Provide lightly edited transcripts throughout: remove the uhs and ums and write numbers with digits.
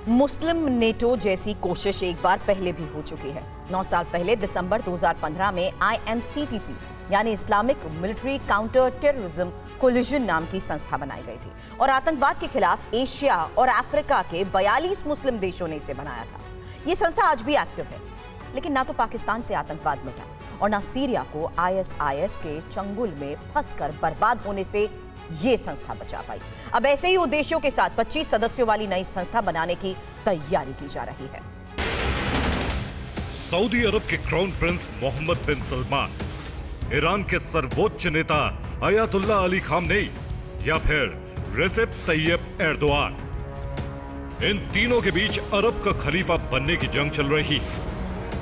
मुस्लिम NATO जैसी कोशिश एक बार पहले भी हो चुकी है। 9 साल पहले दिसंबर 2015 में IMCTC यानी Islamic military counter terrorism collision नाम की संस्था बनाई गई थी और आतंकवाद के खिलाफ एशिया और अफ्रीका के 42 मुस्लिम देशों ने इसे बनाया था। ये संस्था आज भी एक्टिव है, लेकिन ना तो पाकिस्तान से आतंकवाद मिटा और ना सीरिया को ISIS के चंगुल में फंसकर बर्बाद होने से ये संस्था बचा पाई। अब ऐसे ही उद्देश्यों के साथ 25 सदस्यों वाली नई संस्था बनाने की तैयारी की जा रही है। सऊदी अरब के क्राउन प्रिंस मोहम्मद बिन सलमान, ईरान के सर्वोच्च नेता अयातुल्लाह अली खामनेई या फिर रेसेप तैयब एर्दोआन, इन तीनों के बीच अरब का खलीफा बनने की जंग चल रही है।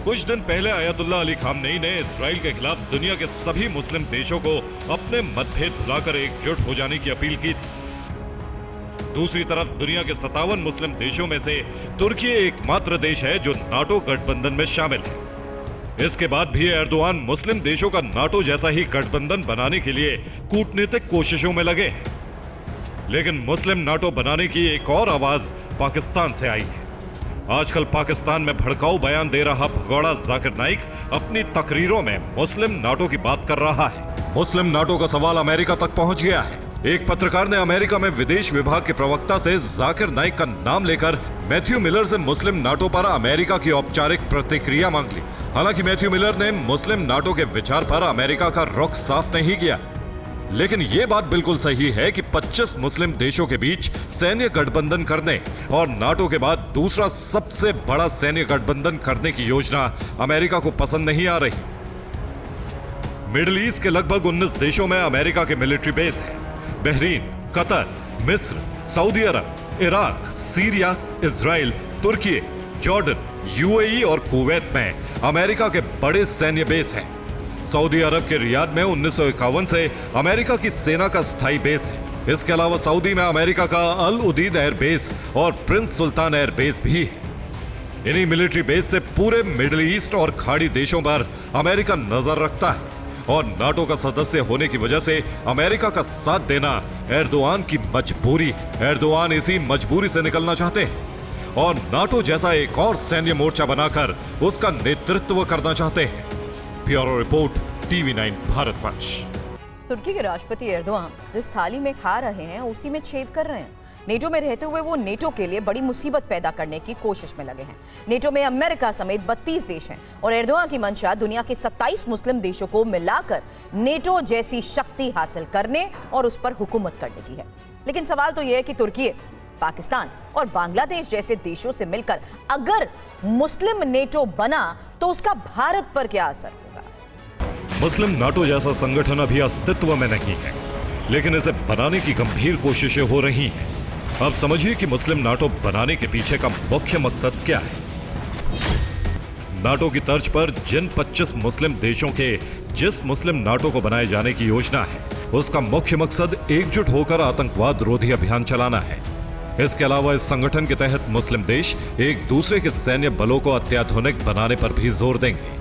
कुछ दिन पहले अयातुल्लाह अली खामनेई ने इजराइल के खिलाफ दुनिया के सभी मुस्लिम देशों को अपने मतभेद भुलाकर एकजुट हो जाने की अपील की थी। दूसरी तरफ दुनिया के 57 मुस्लिम देशों में से तुर्की एकमात्र देश है जो नाटो गठबंधन में शामिल है। इसके बाद भी एर्दोआन मुस्लिम देशों का नाटो जैसा ही गठबंधन बनाने के लिए कूटनीतिक कोशिशों में लगे हैं। लेकिन मुस्लिम नाटो बनाने की एक और आवाज पाकिस्तान से आई है। आजकल पाकिस्तान में भड़काऊ बयान दे रहा भगोड़ा जाकिर नाइक अपनी तकरीरों में मुस्लिम नाटो की बात कर रहा है। मुस्लिम नाटो का सवाल अमेरिका तक पहुंच गया है। एक पत्रकार ने अमेरिका में विदेश विभाग के प्रवक्ता से जाकिर नाइक का नाम लेकर मैथ्यू मिलर से मुस्लिम नाटो पर अमेरिका की औपचारिक प्रतिक्रिया मांग ली। हालांकि मैथ्यू मिलर ने मुस्लिम नाटो के विचार पर अमेरिका का रुख साफ नहीं किया, लेकिन यह बात बिल्कुल सही है कि 25 मुस्लिम देशों के बीच सैन्य गठबंधन करने और नाटो के बाद दूसरा सबसे बड़ा सैन्य गठबंधन करने की योजना अमेरिका को पसंद नहीं आ रही। मिडिल ईस्ट के लगभग 19 देशों में अमेरिका के मिलिट्री बेस है। बहरीन, कतर, मिस्र, सऊदी अरब, इराक, सीरिया, इजराइल, तुर्की, जॉर्डन, UAE और कुवैत में अमेरिका के बड़े सैन्य बेस हैं। सऊदी अरब के रियाद में 1951 से अमेरिका की सेना का स्थायी बेस है। इसके अलावा सऊदी में अमेरिका का अल उदीद एयर बेस और प्रिंस सुल्तान एयर बेस भी है। इन्हीं मिलिट्री बेस से पूरे मिडिल ईस्ट और खाड़ी देशों पर अमेरिका नजर रखता है और नाटो का सदस्य होने की वजह से अमेरिका का साथ देना एर्दोआन की मजबूरी है। एर्दोआन इसी मजबूरी से निकलना चाहते हैं और नाटो जैसा एक और सैन्य मोर्चा बनाकर उसका नेतृत्व करना चाहते हैं। Bureau report, TV9 भारतवंश। तुर्की के राष्ट्रपति एर्दोआन जिस थाली में खा रहे हैं उसी में छेद कर रहे हैं। नेटो में रहते हुए वो नेटो के लिए बड़ी मुसीबत पैदा करने की कोशिश में लगे हैं। नेटो में अमेरिका समेत 32 देश हैं और एर्दोआन की मंशा दुनिया के 27 मुस्लिम देशों को मिलाकर नेटो जैसी शक्ति हासिल करने और उस पर हुकूमत करने की है। लेकिन सवाल तो यह है कि तुर्की, पाकिस्तान और बांग्लादेश जैसे देशों से मिलकर अगर मुस्लिम नेटो बना तो उसका भारत पर क्या असर होगा? मुस्लिम नाटो जैसा संगठन अभी अस्तित्व में नहीं है, लेकिन इसे बनाने की गंभीर कोशिशें हो रही हैं। अब समझिए कि मुस्लिम नाटो बनाने के पीछे का मुख्य मकसद क्या है। नाटो की तर्ज पर जिन 25 मुस्लिम देशों के जिस मुस्लिम नाटो को बनाए जाने की योजना है, उसका मुख्य मकसद एकजुट होकर आतंकवाद रोधी अभियान चलाना है। इसके अलावा इस संगठन के तहत मुस्लिम देश एक दूसरे के सैन्य बलों को अत्याधुनिक बनाने पर भी जोर देंगे।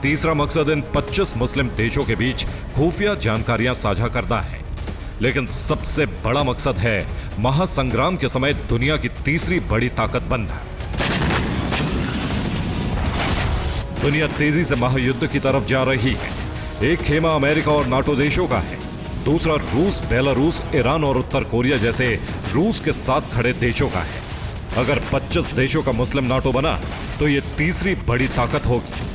तीसरा मकसद इन 25 मुस्लिम देशों के बीच खुफिया जानकारियां साझा करना है। लेकिन सबसे बड़ा मकसद है महासंग्राम के समय दुनिया की तीसरी बड़ी ताकत बनना। दुनिया तेजी से महायुद्ध की तरफ जा रही है। एक खेमा अमेरिका और नाटो देशों का है, दूसरा रूस, बेलारूस, ईरान और उत्तर कोरिया जैसे रूस के साथ खड़े देशों का है। अगर 25 देशों का मुस्लिम नाटो बना तो यह तीसरी बड़ी ताकत होगी।